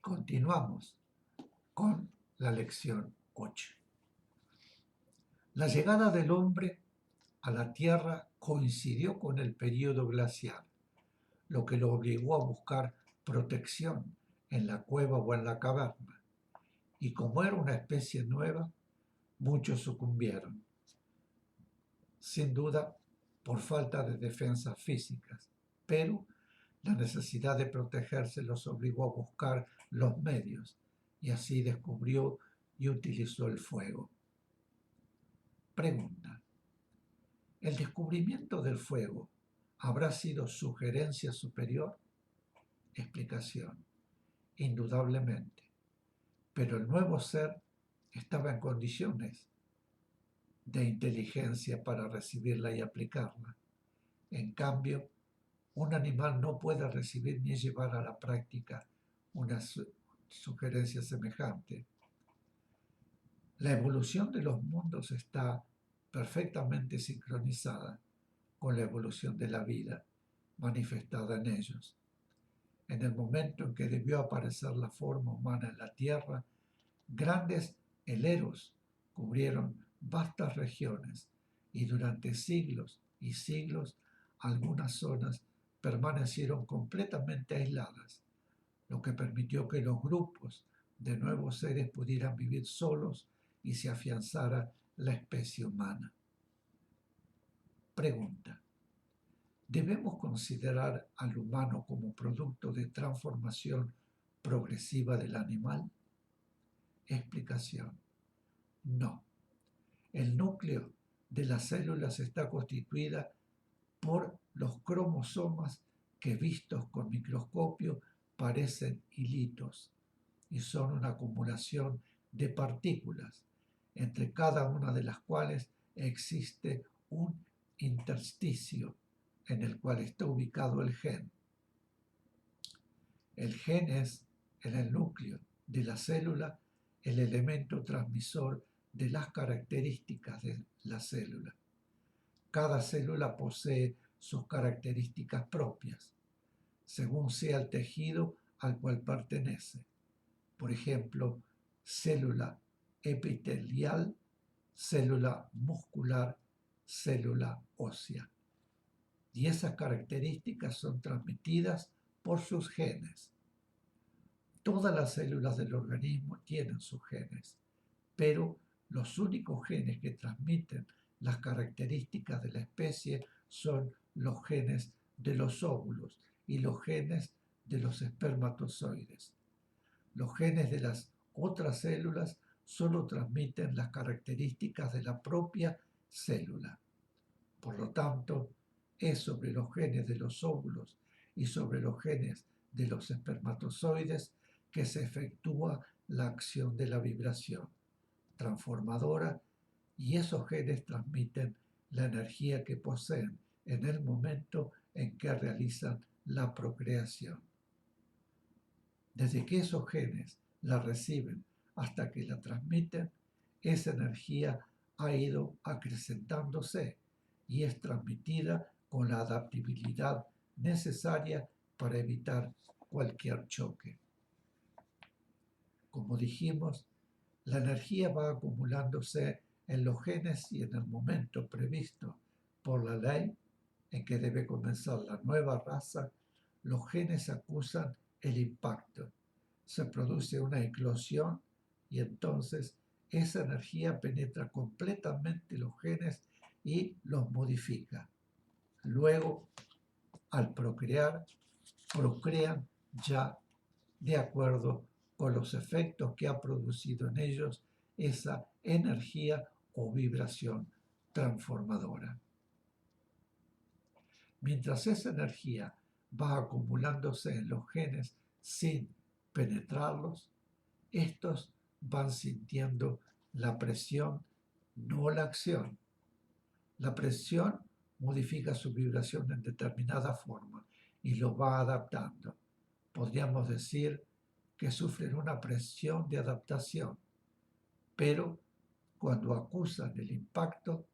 Continuamos con la lección 8. La llegada del hombre a la Tierra coincidió con el período glacial, lo que lo obligó a buscar protección en la cueva o en la caverna. Y como era una especie nueva, muchos sucumbieron, sin duda por falta de defensas físicas, pero la necesidad de protegerse los obligó a buscar los medios y así descubrió y utilizó el fuego. Pregunta: ¿el descubrimiento del fuego habrá sido sugerencia superior? Explicación: indudablemente, pero el nuevo ser estaba en condiciones de inteligencia para recibirla y aplicarla. En cambio, un animal no puede recibir ni llevar a la práctica una sugerencia semejante. La evolución de los mundos está perfectamente sincronizada con la evolución de la vida manifestada en ellos. En el momento en que debió aparecer la forma humana en la Tierra, grandes heleros cubrieron vastas regiones y durante siglos y siglos algunas zonas permanecieron completamente aisladas, lo que permitió que los grupos de nuevos seres pudieran vivir solos y se afianzara la especie humana. Pregunta: ¿debemos considerar al humano como producto de transformación progresiva del animal? Explicación: no. El núcleo de las células está constituida por los cromosomas que vistos con microscopio parecen hilitos y son una acumulación de partículas, entre cada una de las cuales existe un intersticio en el cual está ubicado el gen. El gen es, en el núcleo de la célula, el elemento transmisor de las características de la célula. Cada célula posee sus características propias, según sea el tejido al cual pertenece. Por ejemplo, célula epitelial, célula muscular, célula ósea. Y esas características son transmitidas por sus genes. Todas las células del organismo tienen sus genes, pero los únicos genes que transmiten las características de la especie son los genes de los óvulos y los genes de los espermatozoides. Los genes de las otras células solo transmiten las características de la propia célula. Por lo tanto, es sobre los genes de los óvulos y sobre los genes de los espermatozoides que se efectúa la acción de la vibración transformadora, y esos genes transmiten la energía que poseen en el momento en que realizan la procreación. Desde que esos genes la reciben hasta que la transmiten, esa energía ha ido acrecentándose y es transmitida con la adaptabilidad necesaria para evitar cualquier choque. Como dijimos, la energía va acumulándose en los genes y en el momento previsto por la ley en que debe comenzar la nueva raza, los genes acusan el impacto. Se produce una eclosión y entonces esa energía penetra completamente los genes y los modifica. Luego, al procrear, procrean ya de acuerdo con los efectos que ha producido en ellos esa energía o vibración transformadora. Mientras esa energía va acumulándose en los genes sin penetrarlos, estos van sintiendo la presión, no la acción. La presión modifica su vibración en determinada forma y lo va adaptando. Podríamos decir que sufren una presión de adaptación, pero cuando acusan el impacto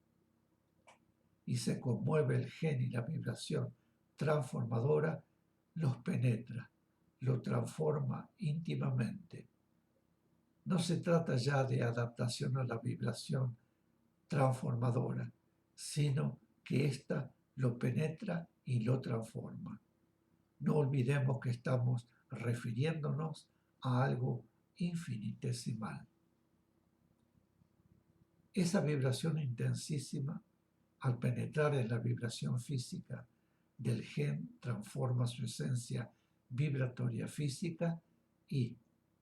y se conmueve el gen y la vibración transformadora, los penetra, lo transforma íntimamente. No se trata ya de adaptación a la vibración transformadora, sino que ésta lo penetra y lo transforma. No olvidemos que estamos refiriéndonos a algo infinitesimal. Esa vibración intensísima, al penetrar en la vibración física del gen, transforma su esencia vibratoria física y,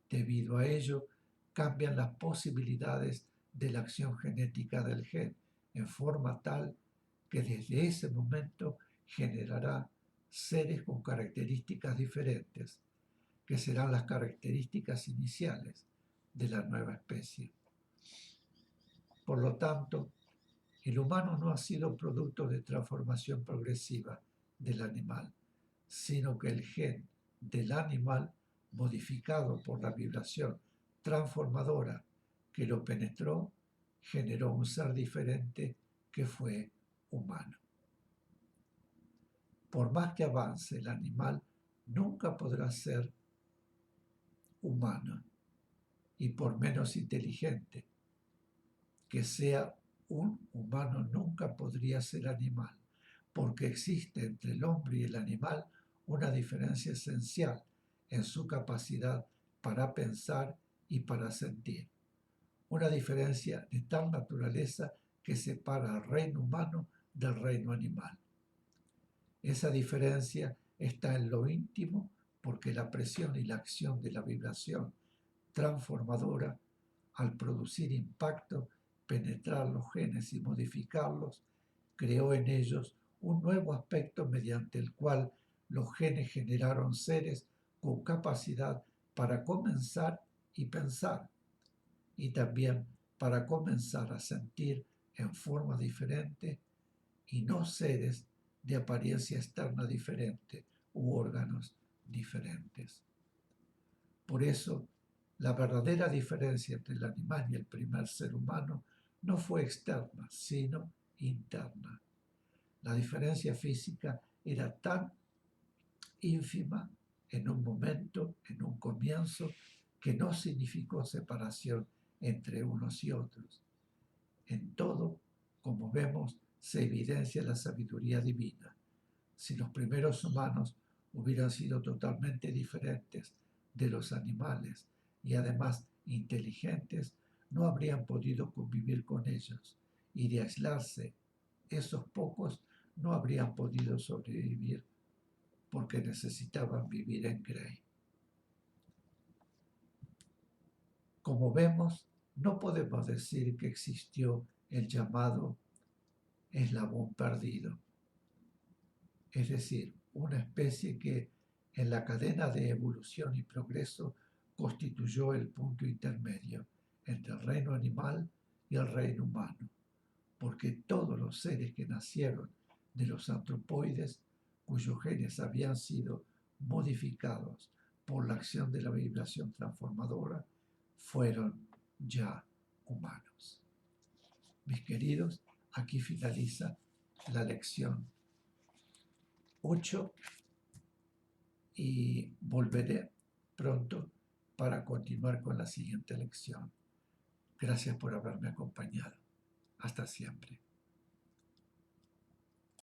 debido a ello, cambian las posibilidades de la acción genética del gen en forma tal que desde ese momento generará seres con características diferentes, que serán las características iniciales de la nueva especie. Por lo tanto, el humano no ha sido producto de transformación progresiva del animal, sino que el gen del animal, modificado por la vibración transformadora que lo penetró, generó un ser diferente que fue humano. Por más que avance el animal, nunca podrá ser humano, y por menos inteligente que sea un humano, nunca podría ser animal, porque existe entre el hombre y el animal una diferencia esencial en su capacidad para pensar y para sentir. Una diferencia de tal naturaleza que separa al reino humano del reino animal. Esa diferencia está en lo íntimo porque la presión y la acción de la vibración transformadora, al producir impacto, penetrar los genes y modificarlos, creó en ellos un nuevo aspecto mediante el cual los genes generaron seres con capacidad para comenzar y pensar, y también para comenzar a sentir en forma diferente, y no seres de apariencia externa diferente u órganos diferentes. Por eso, la verdadera diferencia entre el animal y el primer ser humano no fue externa, sino interna. La diferencia física era tan ínfima en un momento, en un comienzo, que no significó separación entre unos y otros. En todo, como vemos, se evidencia la sabiduría divina. Si los primeros humanos hubieran sido totalmente diferentes de los animales y además inteligentes, no habrían podido convivir con ellos, y de aislarse, esos pocos no habrían podido sobrevivir porque necesitaban vivir en grey. Como vemos, no podemos decir que existió el llamado eslabón perdido, es decir, una especie que en la cadena de evolución y progreso constituyó el punto intermedio entre el reino animal y el reino humano, porque todos los seres que nacieron de los antropoides, cuyos genes habían sido modificados por la acción de la vibración transformadora, fueron ya humanos. Mis queridos, aquí finaliza la lección 8 y volveré pronto para continuar con la siguiente lección. Gracias por haberme acompañado. Hasta siempre.